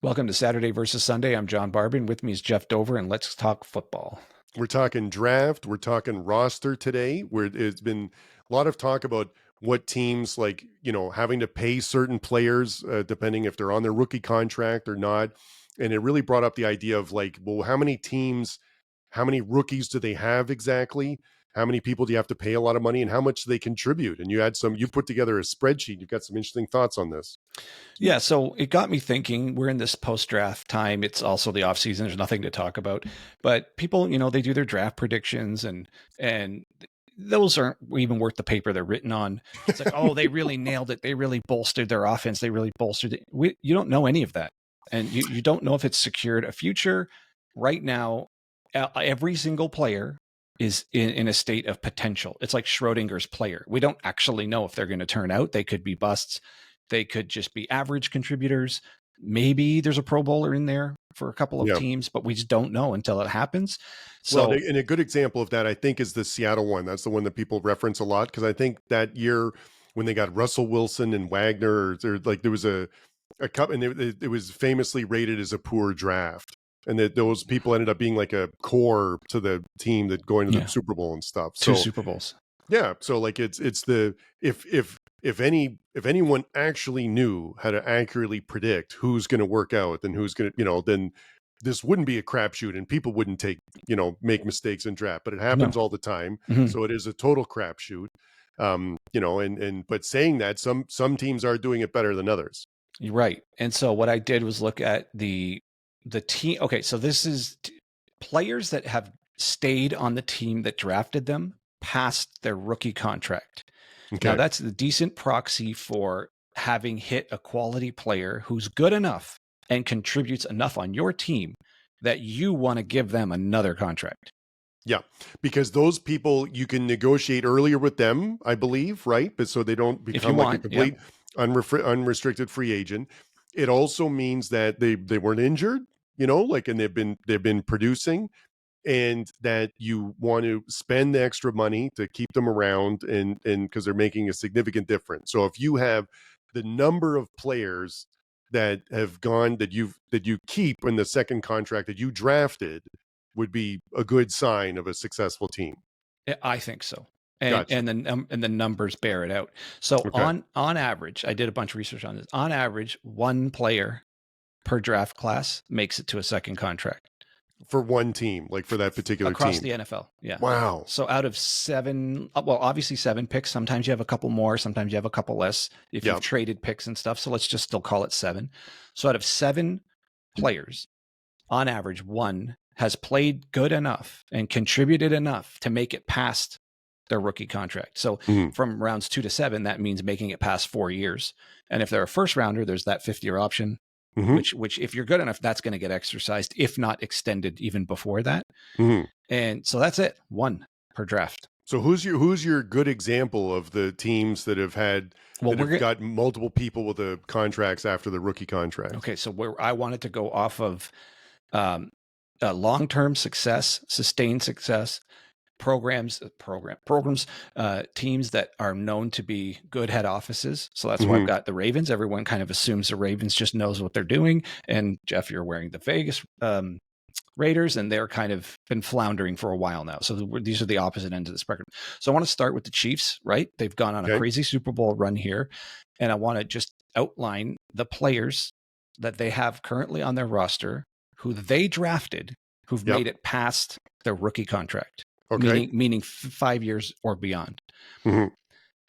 Welcome to Saturday versus Sunday. I'm John Barban. With me is Jeff Dover, and let's talk football. We're talking draft. We're talking roster today, where it's been a lot of talk about what teams like, having to pay certain players, depending if they're on their rookie contract or not. And it really brought up the idea of like, well, how many teams, how many rookies do they have exactly? How many people do you have to pay a lot of money, and how much do they contribute? And you put together a spreadsheet. You've got some interesting thoughts on this. Yeah, so it got me thinking. We're in this post-draft time. It's also the off season. There's nothing to talk about. But people, they do their draft predictions and those aren't even worth the paper they're written on. It's like, oh, they really nailed it. They really bolstered their offense. They really bolstered it. You don't know any of that. And you don't know if it's secured a future. Right now, every single player is in a state of potential. It's like Schrodinger's player. We don't actually know if they're going to turn out. They could be busts. They could just be average contributors. Maybe there's a Pro Bowler in there for a couple of teams, but we just don't know until it happens. So, well, and a good example of that, I think, is the Seattle one. That's the one that people reference a lot, because I think that year when they got Russell Wilson and Wagner, there was a cup, and it was famously rated as a poor draft, and that those people ended up being like a core to the team that going to the Super Bowl and stuff. Two Super Bowls. Yeah, so like it's the if anyone actually knew how to accurately predict who's going to work out and who's going to, then this wouldn't be a crapshoot, and people wouldn't make mistakes in draft, but it happens all the time. Mm-hmm. So it is a total crapshoot. But saying that, some teams are doing it better than others. You're right. And so what I did was look at the team. Okay, so this is players that have stayed on the team that drafted them past their rookie contract. Okay. Now that's the decent proxy for having hit a quality player who's good enough and contributes enough on your team that you want to give them another contract. Yeah, because those people, you can negotiate earlier with them, I believe, right? But so they don't become like a complete unrestricted free agent. It also means that they weren't injured, and they've been producing, and that you want to spend the extra money to keep them around, and because they're making a significant difference. So if you have the number of players that have gone that you keep in the second contract that you drafted, would be a good sign of a successful team. I think so. And the numbers bear it out. So on average, I did a bunch of research on this. On average, one player per draft class makes it to a second contract. For one team, like for that particular across team. the NFL. Yeah. Wow. So out of 7, well, obviously 7 picks, sometimes you have a couple more, sometimes you have a couple less if you've traded picks and stuff. So let's just still call it 7. So out of 7 players, on average, one has played good enough and contributed enough to make it past their rookie contract. So from rounds 2 to 7, that means making it past 4 years. And if they're a first rounder, there's that 5th-year option. Which if you're good enough, that's going to get exercised, if not extended even before that. And so that's it, 1 per draft. So who's your good example of the teams that have had got multiple people with the contracts after the rookie contract? Okay, so I wanted to go off of long-term success, sustained success, programs, teams that are known to be good head offices. So that's why I've got the Ravens. Everyone kind of assumes the Ravens just knows what they're doing. And Jeff, you're wearing the Vegas Raiders, and they're kind of been floundering for a while now. So these are the opposite ends of the spectrum. So I want to start with the Chiefs, right? They've gone on a crazy Super Bowl run here. And I want to just outline the players that they have currently on their roster who they drafted, who've made it past their rookie contract. Meaning 5 years or beyond.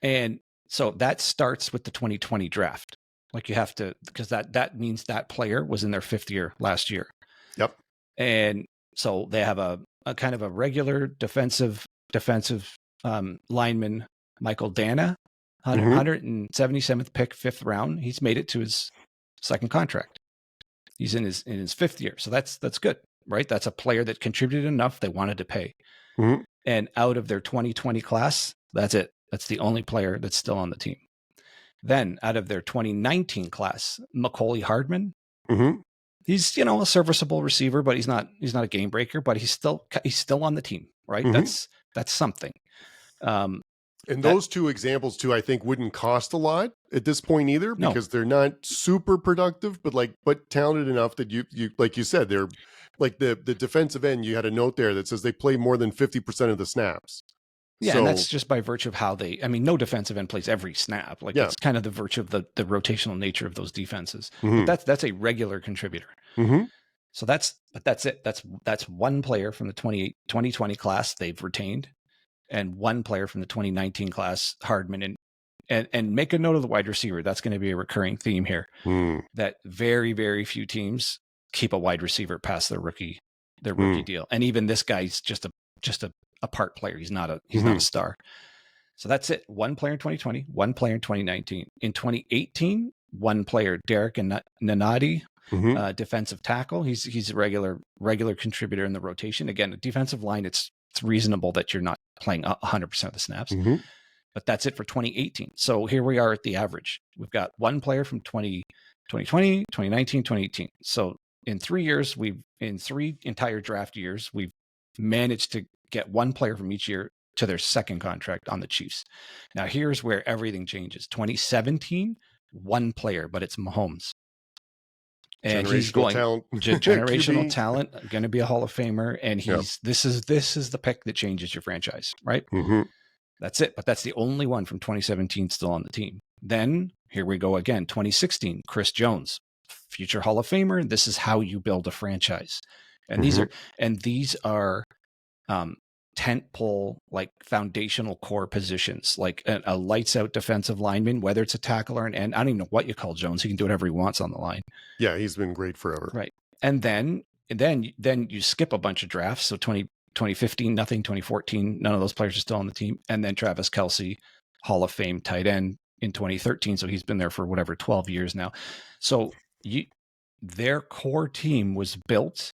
And so that starts with the 2020 draft. Like you have to, because that means that player was in their 5th year last year. Yep. And so they have a kind of a regular defensive lineman, Michael Dana, 177th pick, 5th round. He's made it to his second contract. He's in his 5th year. So that's good, right? That's a player that contributed enough they wanted to pay. And out of their 2020 class, that's it. That's the only player that's still on the team. Then out of their 2019 class, Mecole Hardman, he's a serviceable receiver, but he's not a game breaker, but he's still on the team, right? That's something. And those two examples too, I think wouldn't cost a lot at this point either, because they're not super productive, but talented enough that you like you said, they're like the defensive end. You had a note there that says they play more than 50% of the snaps. Yeah, and that's just by virtue of how no defensive end plays every snap. Like it's kind of the virtue of the rotational nature of those defenses. But that's a regular contributor. So that's it. That's one player from the 2020 class they've retained, and one player from the 2019 class, Hardman. And make a note of the wide receiver. That's going to be a recurring theme here. That very, very few teams keep a wide receiver past their rookie deal. And even this guy's just a part player. He's not a star. So that's it. One player in 2020, one player in 2019. In 2018, one player, Derek Nanadi, defensive tackle. He's a regular contributor in the rotation. Again, a defensive line, it's reasonable that you're not playing 100% of the snaps. But that's it for 2018. So here we are at the average. We've got one player from 2020, 2019, 2018. So in 3 years, in 3 entire draft years, we've managed to get one player from each year to their second contract on the Chiefs. Now here's where everything changes. 2017, one player, but it's Mahomes. And he's going generational talent, going to be a Hall of Famer. And this is the pick that changes your franchise, right? That's it. But that's the only one from 2017 still on the team. Then here we go again. 2016, Chris Jones, future Hall of Famer. This is how you build a franchise. And these are tentpole, like foundational core positions, like a lights out defensive lineman, whether it's a tackle or an end. I don't even know what you call Jones. He can do whatever he wants on the line. Yeah, he's been great forever. Right. And then you skip a bunch of drafts. So 2015, nothing. 2014, none of those players are still on the team. And then Travis Kelce, Hall of Fame tight end in 2013. So he's been there for 12 years now. So their core team was built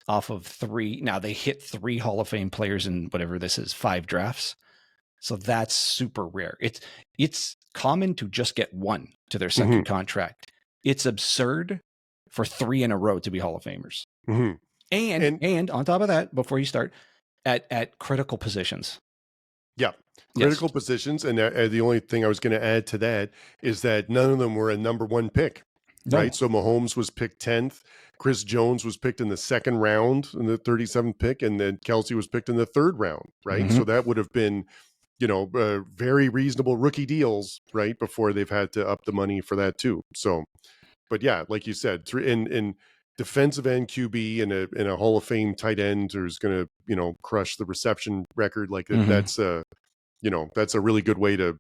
off of 3. Now they hit 3 Hall of Fame players in whatever this is, 5 drafts. So that's super rare. It's common to just get 1 to their second contract. It's absurd for 3 in a row to be Hall of Famers. And on top of that, before you start, at critical positions. Yeah. Critical positions. And the only thing I was going to add to that is that none of them were a number 1 pick. No. Right. So Mahomes was picked 10th. Chris Jones was picked in the 2nd round in the 37th pick. And then Kelce was picked in the 3rd round. Right. So that would have been, very reasonable rookie deals, right, before they've had to up the money for that too. So, but yeah, like you said, in defensive end QB and a Hall of Fame tight end who's going to, crush the reception record, like that's a really good way to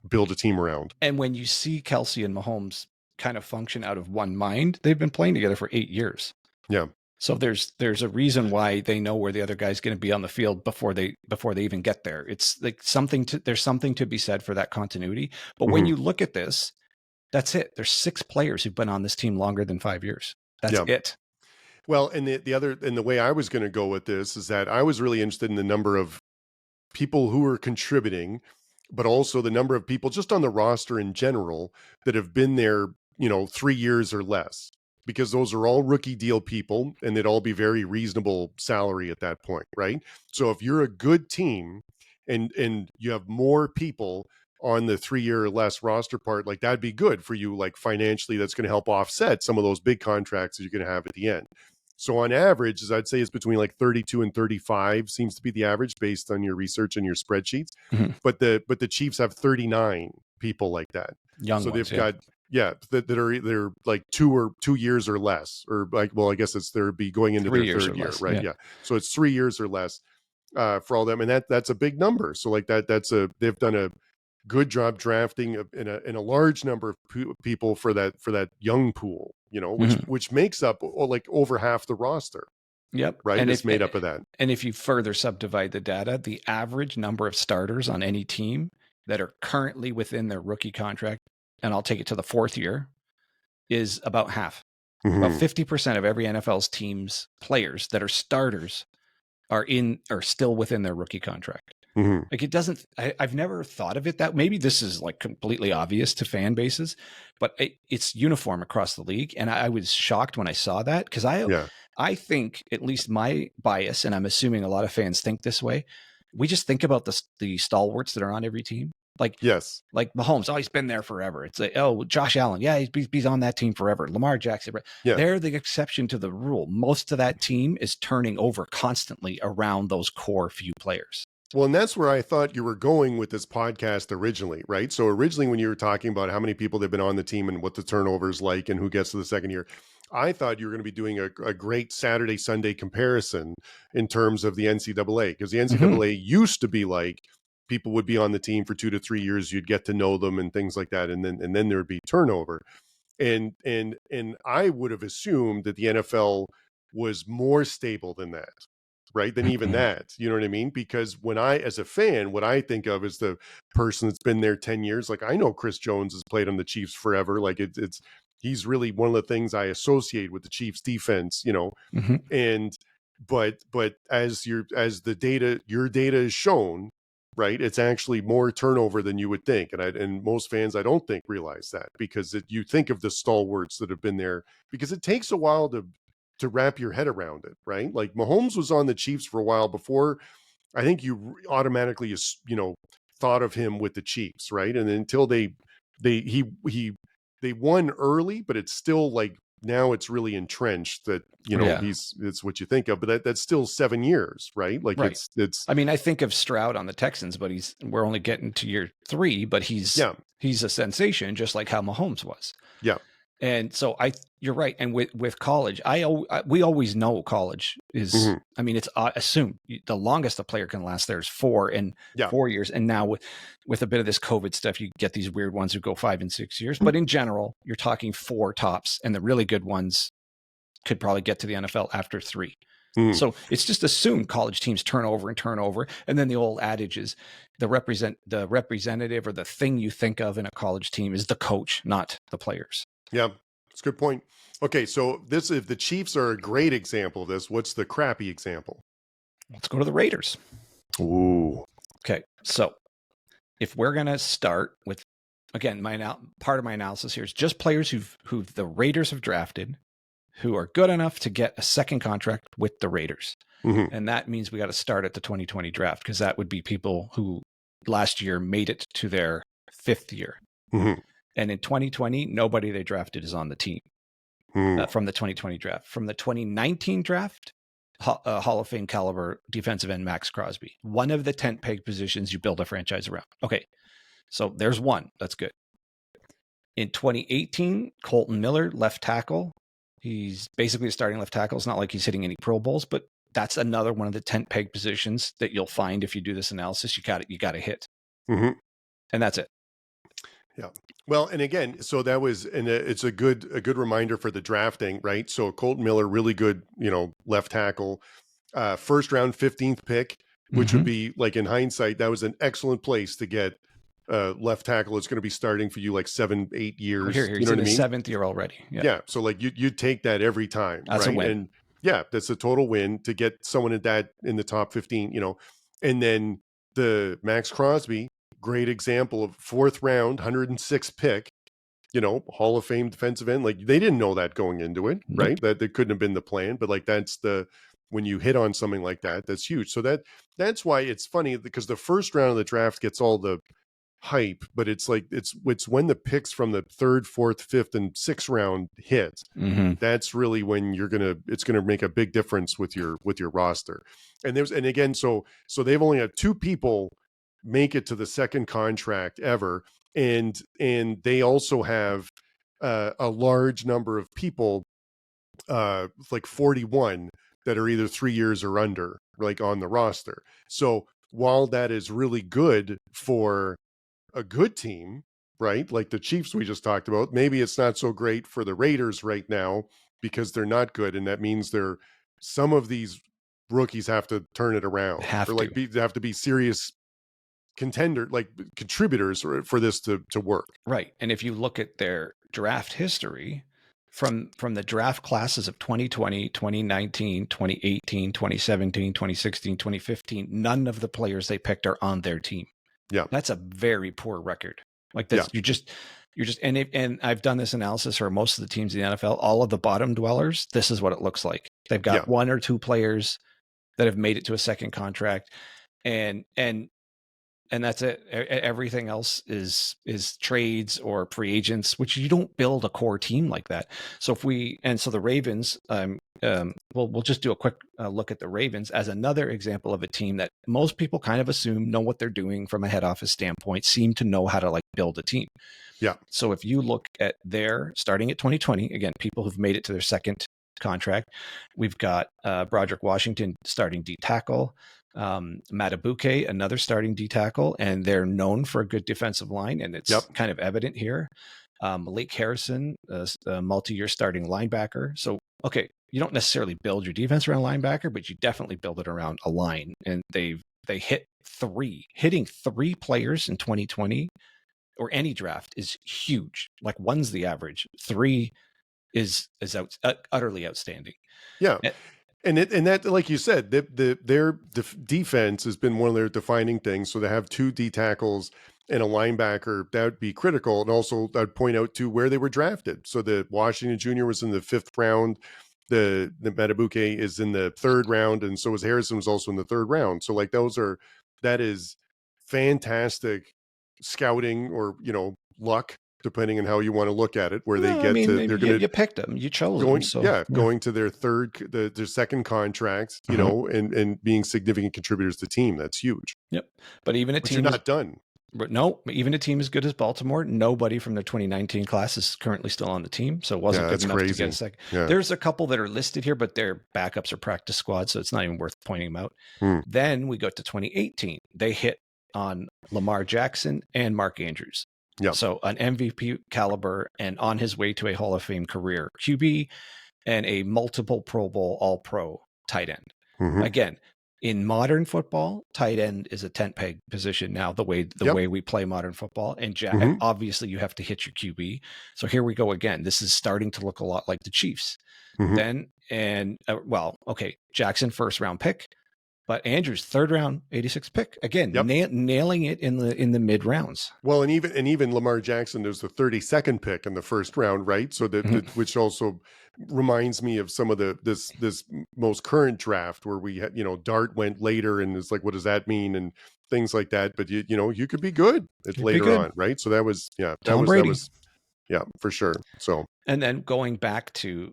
build a team around. And when you see Kelce and Mahomes kind of function out of one mind, they've been playing together for 8 years. Yeah. So there's a reason why they know where the other guy's going to be on the field before they even get there. It's like there's something to be said for that continuity. But when you look at this, that's it. There's 6 players who've been on this team longer than 5 years. That's it. Well, and the way I was going to go with this is that I was really interested in the number of people who are contributing, but also the number of people just on the roster in general that have been there, 3 years or less, because those are all rookie deal people and they'd all be very reasonable salary at that point. Right. So if you're a good team and you have more people on the 3 year or less roster part, like that'd be good for you, like financially, that's going to help offset some of those big contracts that you're going to have at the end. So on average, as I'd say, it's between like 32 and 35 seems to be the average based on your research and your spreadsheets. But the Chiefs have 39 people like that. Young so ones, they've got they're like 2 years or less, or like, well, I guess they'll be going into their 3rd year, right? Yeah. So it's 3 years or less for all them, and that's a big number. So like they've done a good job drafting in a large number of people for that young pool, which makes up like over half the roster. Yep. Right. And it's made up of that. And if you further subdivide the data, the average number of starters on any team that are currently within their rookie contract, and I'll take it to the 4th year, is about half. About 50% of every NFL's team's players that are starters are still within their rookie contract. Like it doesn't, I've never thought of it that, maybe this is like completely obvious to fan bases, but it's uniform across the league. And I was shocked when I saw that, because I think, at least my bias, and I'm assuming a lot of fans think this way, we just think about the stalwarts that are on every team. Like Mahomes, he's been there forever. It's like, Josh Allen, he's on that team forever. Lamar Jackson, they're the exception to the rule. Most of that team is turning over constantly around those core few players. Well, and that's where I thought you were going with this podcast originally, right? So originally when you were talking about how many people they've been on the team and what the turnover is like and who gets to the second year, I thought you were going to be doing a great Saturday, Sunday comparison in terms of the NCAA, because the NCAA used to be like people would be on the team for 2 to 3 years, you'd get to know them and things like that, and then there would be turnover. And I would have assumed that the NFL was more stable than that. Right. Than even that, you know what I mean? Because when as a fan, what I think of is the person that's been there 10 years. Like, I know Chris Jones has played on the Chiefs forever. Like he's really one of the things I associate with the Chiefs defense, and, but as your data is shown, right, it's actually more turnover than you would think. And most fans, I don't think, realize that, because you think of the stalwarts that have been there, because it takes a while to wrap your head around it, right? Like, Mahomes was on the Chiefs for a while before I think you automatically, thought of him with the Chiefs, right? And until they won early, but it's still like, now it's really entrenched that, it's what you think of, but that's still 7 years, right? Like, right. It's, I mean, I think of Stroud on the Texans, but we're only getting to year 3, but he's a sensation, just like how Mahomes was. Yeah. And so you're right. And with college, we always know college is, I mean, it's assumed the longest a player can last there is 4 years. And now with a bit of this COVID stuff, you get these weird ones who go 5 and 6 years. But in general, you're talking 4 tops, and the really good ones could probably get to the NFL after 3. So it's just assumed college teams turn over. And then the old adage is the representative, or the thing you think of in a college team, is the coach, not the players. Yeah, that's a good point. Okay, so if the Chiefs are a great example of this, what's the crappy example? Let's go to the Raiders. Ooh. Okay, so if we're going to start with, again, part of my analysis here is just players who the Raiders have drafted, who are good enough to get a second contract with the Raiders. And that means we got to start at the 2020 draft, because that would be people who last year made it to their 5th year. And in 2020, nobody they drafted is on the team from the 2020 draft. From the 2019 draft, Hall of Fame caliber defensive end Maxx Crosby, one of the tent peg positions you build a franchise around. Okay, so there's one. That's good. In 2018, Colton Miller, left tackle. He's basically a starting left tackle. It's not like he's hitting any Pro Bowls, but that's another one of the tent peg positions that you'll find if you do this analysis. You got to hit. And that's it. Yeah. Well, and again, so that was, and it's a good reminder for the drafting, right? So Colton Miller, really good, left tackle, first round 15th pick, which would be, like, in hindsight, that was an excellent place to get left tackle. It's going to be starting for you like 7-8 years. He's in his 7th year already. Yeah. So like you take that every time. That's right? A win. And yeah, that's a total win to get someone in the top 15, and then the Maxx Crosby, great example of 4th round, 106th pick, Hall of Fame defensive end. Like, they didn't know that going into it, right? That couldn't have been the plan, but like, when you hit on something like that, that's huge. So that's why it's funny, because the first round of the draft gets all the hype, but it's like, it's when the picks from the 3rd, 4th, 5th, and 6th round hit, that's really when it's gonna make a big difference with your roster. And again, so they've only had 2 people make it to the second contract ever, and they also have a large number of people, like 41, that are either 3 years or under, like, on the roster. So while that is really good for a good team, right, like the Chiefs we just talked about, maybe it's not so great for the Raiders right now, because they're not good, and that means some of these rookies have to turn it around, they have to be serious contender, like contributors for this to work. Right. And if you look at their draft history from the draft classes of 2020, 2019, 2018, 2017, 2016, 2015, none of the players they picked are on their team. Yeah. That's a very poor record. Like this, and I've done this analysis for most of the teams in the NFL, all of the bottom dwellers, this is what it looks like. They've got 1 or 2 players that have made it to a second contract. and that's it. Everything else is trades or free agents, which you don't build a core team like that. So the Ravens, we'll just do a quick look at the Ravens as another example of a team that most people kind of assume know what they're doing from a head office standpoint, seem to know how to like build a team. Yeah. So if you look at their starting at 2020, again, people who've made it to their second contract, we've got Broderick Washington starting D tackle. Matabuke, another starting D tackle, and they're known for a good defensive line, and it's kind of evident here. Malik Harrison, a multi-year starting linebacker. So, okay, you don't necessarily build your defense around linebacker, but you definitely build it around a line. And they hitting three players in 2020 or any draft is huge. Like one's the average, three is utterly outstanding. Yeah. And that, like you said, their defense has been one of their defining things. So to have two D tackles and a linebacker, that would be critical. And also I'd point out to where they were drafted. So the Washington Jr. was in the 5th round. The Matabuke is in the 3rd round. And so was Harrison, was also in the 3rd round. So like that is fantastic scouting, or, luck, depending on how you want to look at it, where they're going to, you picked them, you chose them. So going to their their second contract, and being significant contributors to the team. That's huge. Yep. But even you're not done. But no, even a team as good as Baltimore, nobody from their 2019 class is currently still on the team. So it wasn't good enough to get a second. Yeah. There's a couple that are listed here, but their backups are practice squad, so it's not even worth pointing them out. Then we go to 2018. They hit on Lamar Jackson and Mark Andrews. Yeah. So an MVP caliber and on his way to a Hall of Fame career QB and a multiple Pro Bowl All-Pro tight end. Again, in modern football, tight end is a tent peg position now, the way we play modern football. And obviously you have to hit your QB. So here we go again. This is starting to look a lot like the Chiefs. Jackson 1st round pick. But Andrews 3rd round, 86th pick again, nailing it in the mid rounds. Well, and even Lamar Jackson, there's the 32nd pick in the 1st round, right? So that which also reminds me of some of this most current draft where we had, Dart went later, and it's like, what does that mean, and things like that. But you could be good later on, right? So that was that was for sure. So and then going back to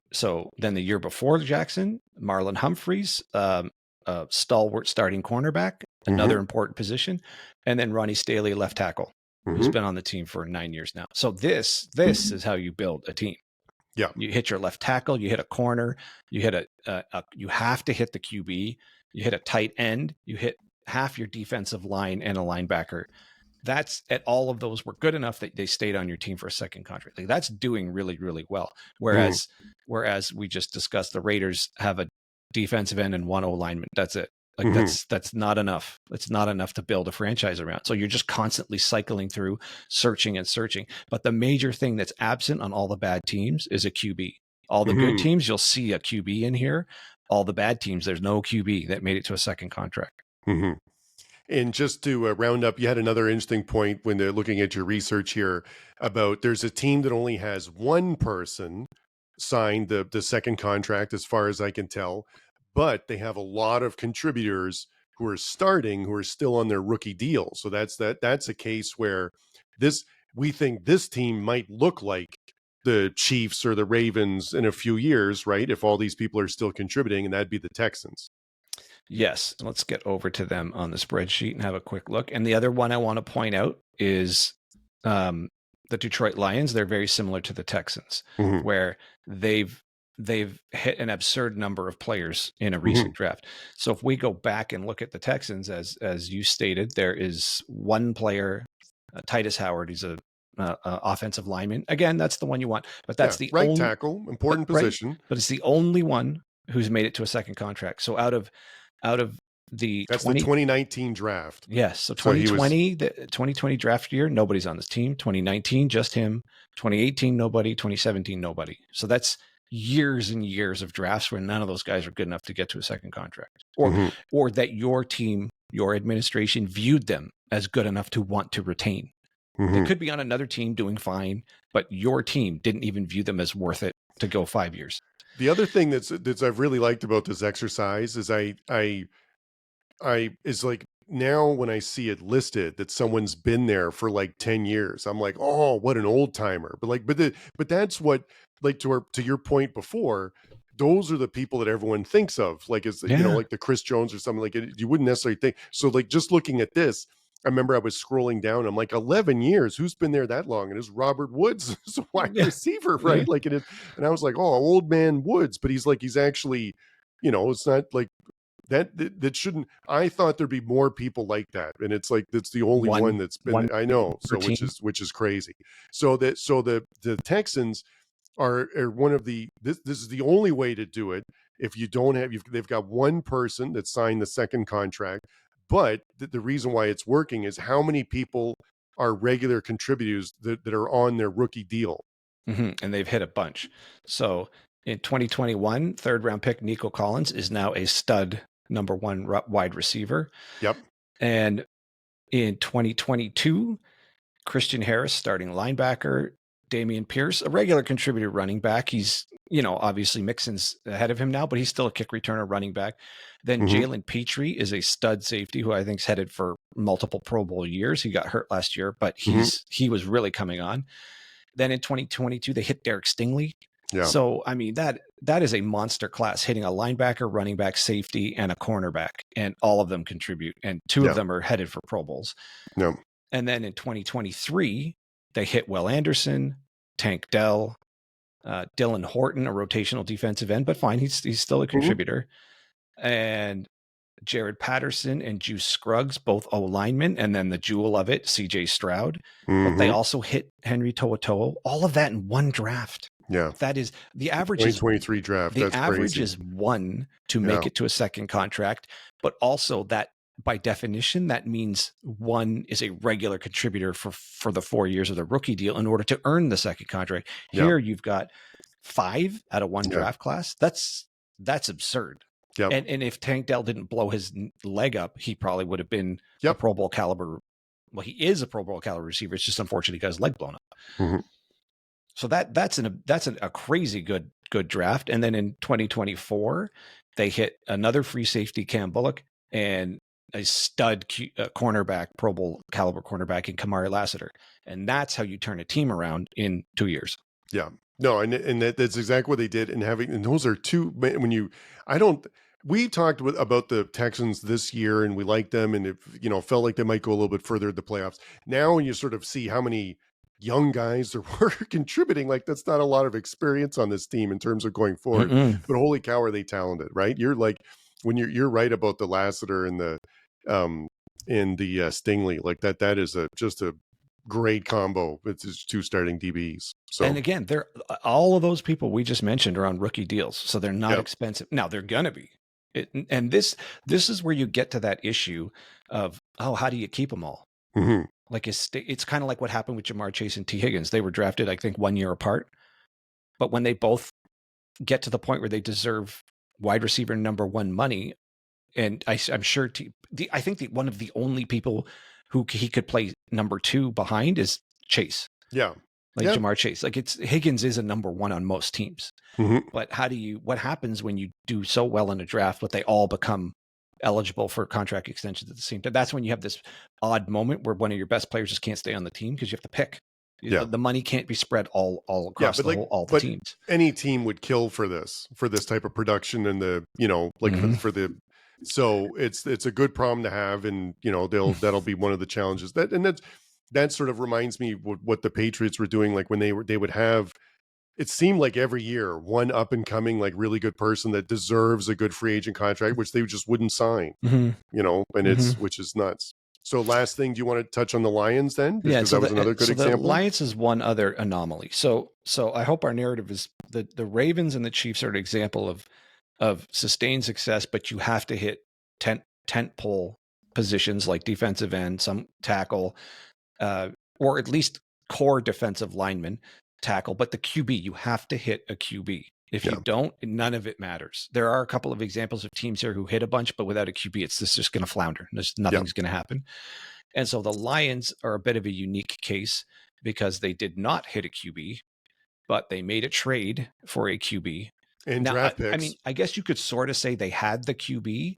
then the year before Jackson, Marlon Humphreys. Stalwart starting cornerback, another important position, and then Ronnie Staley, left tackle, who's been on the team for 9 years now. So this is how you build a team. Yeah, you hit your left tackle, you hit a corner, you hit you have to hit the QB, you hit a tight end, you hit half your defensive line and a linebacker. That's at all of those were good enough that they stayed on your team for a second contract. Like that's doing really, really well. Whereas we just discussed, the Raiders have a defensive end and 1 O lineman. That's it. Like that's not enough. It's not enough to build a franchise around. So you're just constantly cycling through, searching and searching. But the major thing that's absent on all the bad teams is a QB. All the good teams, you'll see a QB in here. All the bad teams, there's no QB that made it to a second contract. And just to round up, you had another interesting point when they're looking at your research here about there's a team that only has one person signed the second contract, as far as I can tell, but they have a lot of contributors who are starting, who are still on their rookie deal. So that's a case where we think this team might look like the Chiefs or the Ravens in a few years, right? If all these people are still contributing, and that'd be the Texans. Yes. Let's get over to them on the spreadsheet and have a quick look. And the other one I want to point out is the Detroit Lions. They're very similar to the Texans, where they've hit an absurd number of players in a recent draft. So if we go back and look at the Texans, as you stated, there is one player, Titus Howard. He's a offensive lineman. Again, that's the one you want, but that's the right tackle, important position. Right, but it's the only one who's made it to a second contract. So out of the 2019 draft. Yes. So 2020, the 2020 draft year, nobody's on this team. 2019, just him. 2018, nobody. 2017, nobody. So that's years and years of drafts where none of those guys are good enough to get to a second contract, or that your team, your administration viewed them as good enough to want to retain. They could be on another team doing fine, but your team didn't even view them as worth it to go 5 years. The other thing that's I've really liked about this exercise is is like now when I see it listed that someone's been there for like 10 years, I'm like, oh, what an old timer. But that's what, like, to your point before, those are the people that everyone thinks of, like, as you know, Yeah. like the Chris Jones or something like it. You wouldn't necessarily think so. Like, just looking at this, I remember I was scrolling down. I'm like, 11 years. Who's been there that long? And it's Robert Woods, is a wide Yeah. receiver, Yeah. right? Like, and I was like, oh, old man Woods, but he's actually, it's not like that shouldn't. I thought there'd be more people like that, and it's like that's the only one that's been. One I know, per so which team. is crazy. The Texans are one of the this is the only way to do it. If you don't have, they've got one person that signed the second contract, but the reason why it's working is how many people are regular contributors that are on their rookie deal. And they've hit a bunch. So in 2021, third round pick Nico Collins is now a stud number one wide receiver. Yep. And in 2022, Christian Harris, starting linebacker, Damian Pierce, a regular contributor running back. He's, obviously Mixon's ahead of him now, but he's still a kick returner running back. Then Jalen Petrie is a stud safety who I think's headed for multiple Pro Bowl years. He got hurt last year, but he was really coming on. Then in 2022, they hit Derek Stingley. Yeah. So, I mean, that is a monster class, hitting a linebacker, running back, safety, and a cornerback, and all of them contribute. And two of them are headed for Pro Bowls. No. And then in 2023, they hit Will Anderson, Tank Dell, Dylan Horton, a rotational defensive end, but fine, he's still a contributor. And Jared Patterson and Juice Scruggs, both O linemen, and then the jewel of it, CJ Stroud. But they also hit Henry To'oTo'o. All of that in one draft. Yeah, that is the average. 2023 draft. The That's average crazy. is one to make it to a second contract, but also that by definition that means one is a regular contributor for the 4 years of the rookie deal in order to earn the second contract. Here you've got 5 out of one draft class. That's absurd. Yep. And if Tank Dell didn't blow his leg up, he probably would have been a Pro Bowl caliber. Well, he is a Pro Bowl caliber receiver. It's just unfortunate he got his leg blown up. So that's a crazy good draft. And then in 2024, they hit another free safety, Cam Bullock, and a stud cornerback, Pro Bowl caliber cornerback in Kamari Lassiter. And that's how you turn a team around in 2 years. Yeah. No, and that's exactly what they did. And those are two, we talked about the Texans this year and we liked them and it, felt like they might go a little bit further at the playoffs. Now when you sort of see how many young guys there were contributing, like that's not a lot of experience on this team in terms of going forward. But holy cow, are they talented, right? You're like, when you're right about the Lassiter and the Stingley, like that is just a great combo. It's just 2 starting DBs. So, and again, they're all of those people we just mentioned are on rookie deals, so they're not expensive. Now they're gonna be. And this is where you get to that issue of, how do you keep them all? Like it's kind of like what happened with Jamar Chase and T. Higgins. They were drafted, I think, 1 year apart, but when they both get to the point where they deserve wide receiver number 1 money, and I'm sure I think one of the only people who he could play number 2 behind is Chase. Yeah. Like Jamar Chase. Like Higgins is a number 1 on most teams. But what happens when you do so well in a draft, but they all become eligible for contract extensions at the same time? That's when you have this odd moment where one of your best players just can't stay on the team because you have to pick. The money can't be spread all across all the teams. Any team would kill for this type of production and for the so it's a good problem to have, and that'll be one of the challenges that sort of reminds me what the Patriots were doing, like when they would have, it seemed like every year one up and coming like really good person that deserves a good free agent contract, which they just wouldn't sign, and which is nuts. So last thing, do you want to touch on the Lions then? Because that was another good example. The Lions is one other anomaly. So I hope our narrative is the Ravens and the Chiefs are an example of sustained success, but you have to hit tent pole positions like defensive end, some tackle, or at least core defensive lineman, tackle. But the QB, you have to hit a QB. If you don't, none of it matters. There are a couple of examples of teams here who hit a bunch, but without a QB, it's just going to flounder. Nothing's going to happen. And so the Lions are a bit of a unique case because they did not hit a QB, but they made a trade for a QB. And draft picks. I mean, I guess you could sort of say they had the QB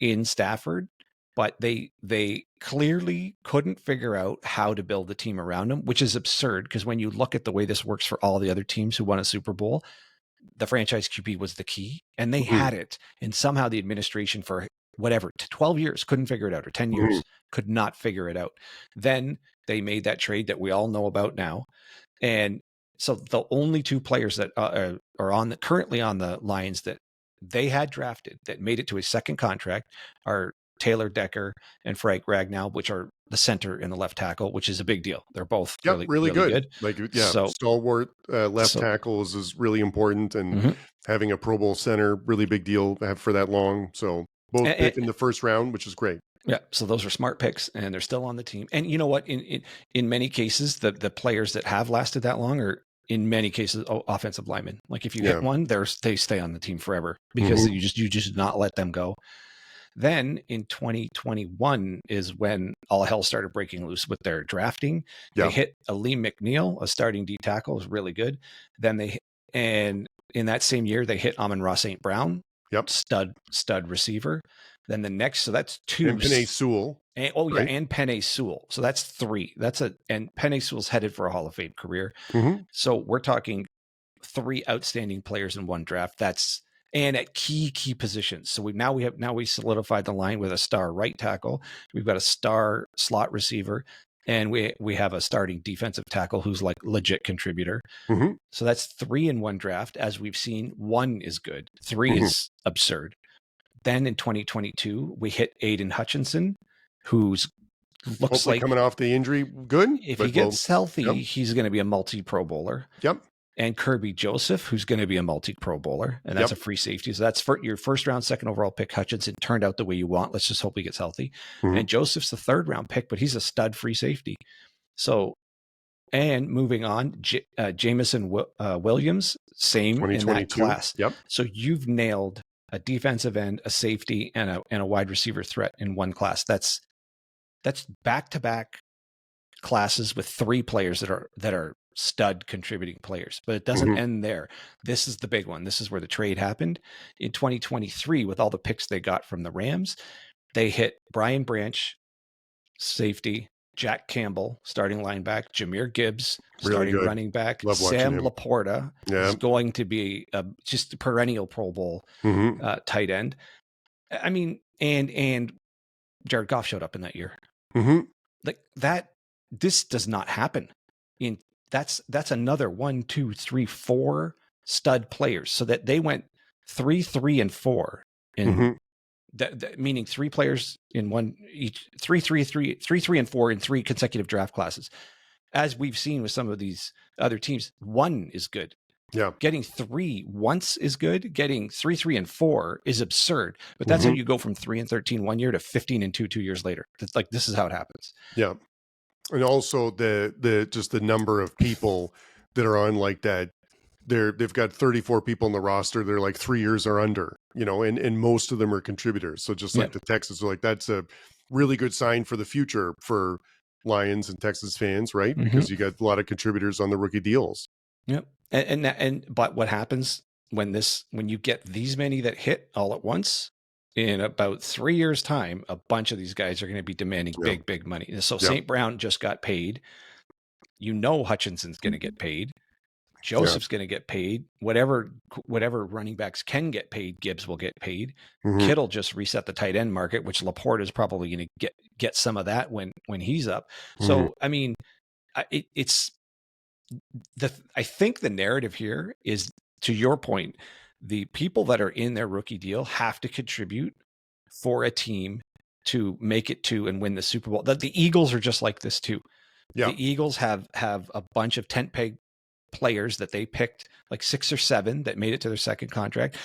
in Stafford, but they clearly couldn't figure out how to build the team around him, which is absurd because when you look at the way this works for all the other teams who won a Super Bowl, the franchise QB was the key, and they had it. And somehow the administration for whatever, 12 years couldn't figure it out, or 10 years could not figure it out. Then they made that trade that we all know about now. And so the only two players that are currently on the Lions that they had drafted that made it to a second contract are Taylor Decker and Frank Ragnow, which are the center and the left tackle, which is a big deal. They're both really good. Like, stalwart left tackles is really important, and having a Pro Bowl center, really big deal for that long. So both picked in the first round, which is great. Yeah, so those are smart picks, and they're still on the team. And you know what? In many cases, the players that have lasted that long are in many cases offensive linemen. Like if you hit one, they stay on the team forever because you just did not let them go. Then in 2021 is when all hell started breaking loose with their drafting. They hit Aleem McNeil, a starting D tackle, was really good. Then and in that same year they hit Amon-Ra St. Brown, stud receiver. Then the next, so that's two. And Penei Sewell. And, and Penei Sewell. So that's three. And Penei Sewell's headed for a Hall of Fame career. So we're talking three outstanding players in one draft. And at key positions. So we solidified the line with a star right tackle. We've got a star slot receiver, and we have a starting defensive tackle who's like legit contributor. So that's three in one draft. As we've seen, one is good. Three is absurd. Then in 2022, we hit Aiden Hutchinson, who's looks hopefully like coming off the injury good. If he gets healthy, he's going to be a multi-Pro Bowler. And Kirby Joseph, who's going to be a multi-Pro Bowler, and that's a free safety. So that's for your first round, second overall pick. Hutchinson turned out the way you want. Let's just hope he gets healthy. And Joseph's the third round pick, but he's a stud free safety. So, and moving on, Jamison Williams, same in that class. So you've nailed a defensive end, a safety, and a wide receiver threat in one class. That's back-to-back classes with three players that are stud contributing players, but it doesn't end there. This is the big one. This is where the trade happened in 2023 with all the picks they got from the Rams. They hit Brian Branch, safety, Jack Campbell, starting linebacker, Jahmyr Gibbs, starting running back, Sam Laporta is going to be just a perennial Pro Bowl tight end. I mean, and Jared Goff showed up in that year. Like that, this does not happen. That's another 1, 2, 3, 4 stud players. So that they went 3, 3, and 4 in meaning three players in one each, 3, 3, 3, 3, 3, and 4 in three consecutive draft classes. As we've seen with some of these other teams, one is good. Getting three once is good. Getting 3, 3, and 4 is absurd. But that's how you go from 3 and 13 one year to 15 and 2 years later. It's like, this is how it happens. And also the number of people that are on like that, they've got 34 people in the roster. They're like 3 years or under, and most of them are contributors. So just like the Texans are like, that's a really good sign for the future for Lions and Texas fans, right? Because you got a lot of contributors on the rookie deals. But what happens when you get these many that hit all at once? In about 3 years' time, a bunch of these guys are going to be demanding big money. So St. Brown just got paid. Hutchinson's going to get paid. Joseph's going to get paid. Whatever running backs can get paid, Gibbs will get paid. Kittle just reset the tight end market, which Laporta is probably going to get some of that when he's up. So, I mean, I think the narrative here is, to your point, the people that are in their rookie deal have to contribute for a team to make it to and win the Super Bowl. The Eagles are just like this too. The Eagles have a bunch of tent peg players that they picked, like 6 or 7 that made it to their second contract,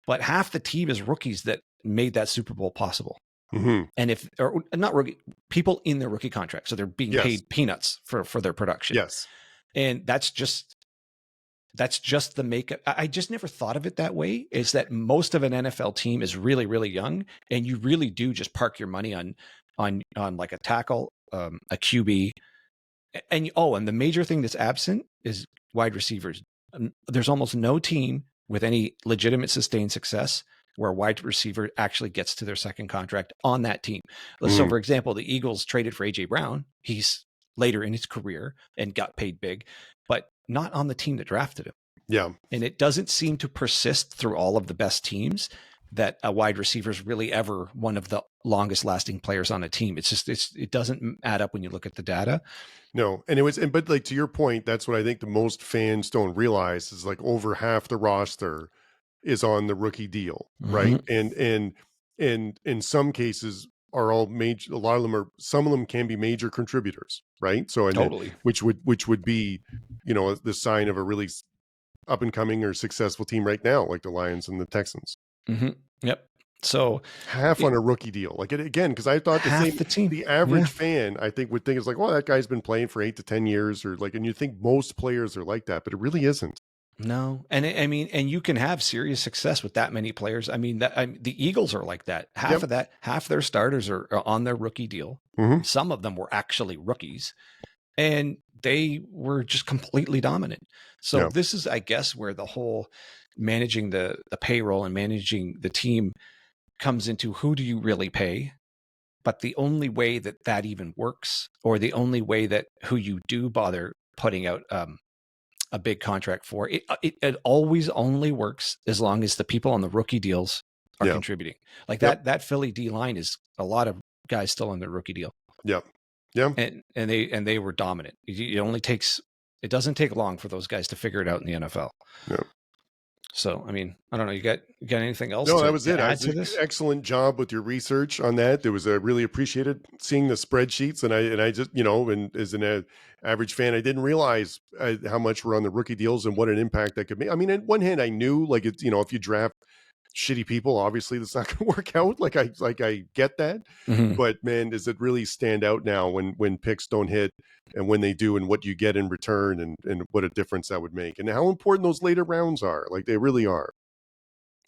but half the team is rookies that made that Super Bowl possible. And or not rookie people in their rookie contract, so they're being paid peanuts for their production. And that's just the makeup. I just never thought of it that way, is that most of an NFL team is really, really young, and you really do just park your money on like a tackle, a QB. And the major thing that's absent is wide receivers. There's almost no team with any legitimate sustained success where a wide receiver actually gets to their second contract on that team. So, for example, the Eagles traded for AJ Brown. He's later in his career and got paid big, but not on the team that drafted him. Yeah. And it doesn't seem to persist through all of the best teams that a wide receiver is really ever one of the longest lasting players on a team. It doesn't add up when you look at the data. No. But like, to your point, that's what I think the most fans don't realize is like over half the roster is on the rookie deal. Right. And in some cases are all major, a lot of them are, some of them can be major contributors. Right. So, and totally, which would be, the sign of a really up and coming or successful team right now, like the Lions and the Texans. Yep. So half on a rookie deal, like it again, because I thought the average fan, I think, would think it's like, well, that guy's been playing for 8 to 10 years, or like, and you think most players are like that, but it really isn't. No, and and you can have serious success with that many players. The Eagles are like that. Half their starters are on their rookie deal. Some of them were actually rookies, and they were just completely dominant. So this is, I guess, where the whole managing the payroll and managing the team comes into who do you really pay. But the only way that even works, or the only way that who you do bother putting out a big contract for, it always only works as long as the people on the rookie deals are contributing. Like that Philly D line is a lot of guys still on their rookie deal. And they were dominant. It doesn't take long for those guys to figure it out in the NFL. So, I don't know. You got anything else? No, that was it. Excellent job with your research on that. There was really appreciated seeing the spreadsheets, and I just, and as an average fan, I didn't realize how much we're on the rookie deals and what an impact that could make. On one hand, I knew, like, it's, if you draft shitty people, obviously that's not going to work out. Like I get that, but man, does it really stand out now when picks don't hit, and when they do, and what you get in return, and what a difference that would make, and how important those later rounds are. Like, they really are.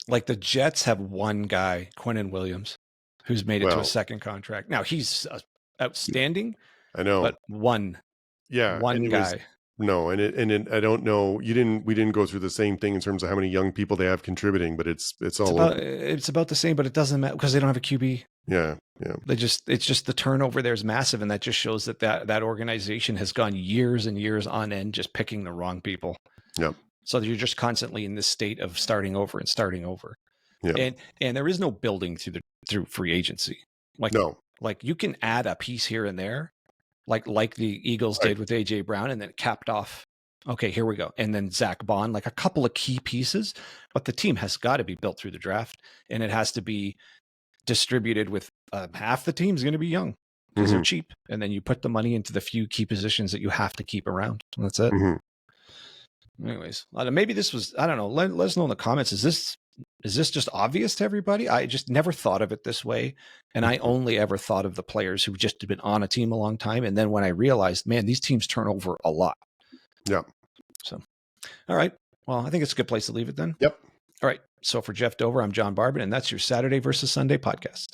Like, the Jets have one guy, Quinnen Williams, who's made it to a second contract. Now, he's outstanding. I know, but one guy. And I don't know. We didn't go through the same thing in terms of how many young people they have contributing, but it's about the same, but it doesn't matter because they don't have a QB. Yeah. It's just the turnover there is massive, and that just shows that organization has gone years and years on end just picking the wrong people. Yeah. So you're just constantly in this state of starting over. Yeah. And there is no building through free agency. Like you can add a piece here and there, like the Eagles did with AJ Brown, and then it capped off. Okay, here we go. And then Zach Bond, like a couple of key pieces, but the team has got to be built through the draft, and it has to be distributed with half the team's going to be young because they're cheap. And then you put the money into the few key positions that you have to keep around. And that's it. Anyways, maybe this was, I don't know. Let us know in the comments. Is this just obvious to everybody? I just never thought of it this way. And I only ever thought of the players who just had been on a team a long time. And then when I realized, man, these teams turn over a lot. Yeah. So, all right. Well, I think it's a good place to leave it then. Yep. All right. So for Jeff Dover, I'm John Barban, and that's your Saturday versus Sunday podcast.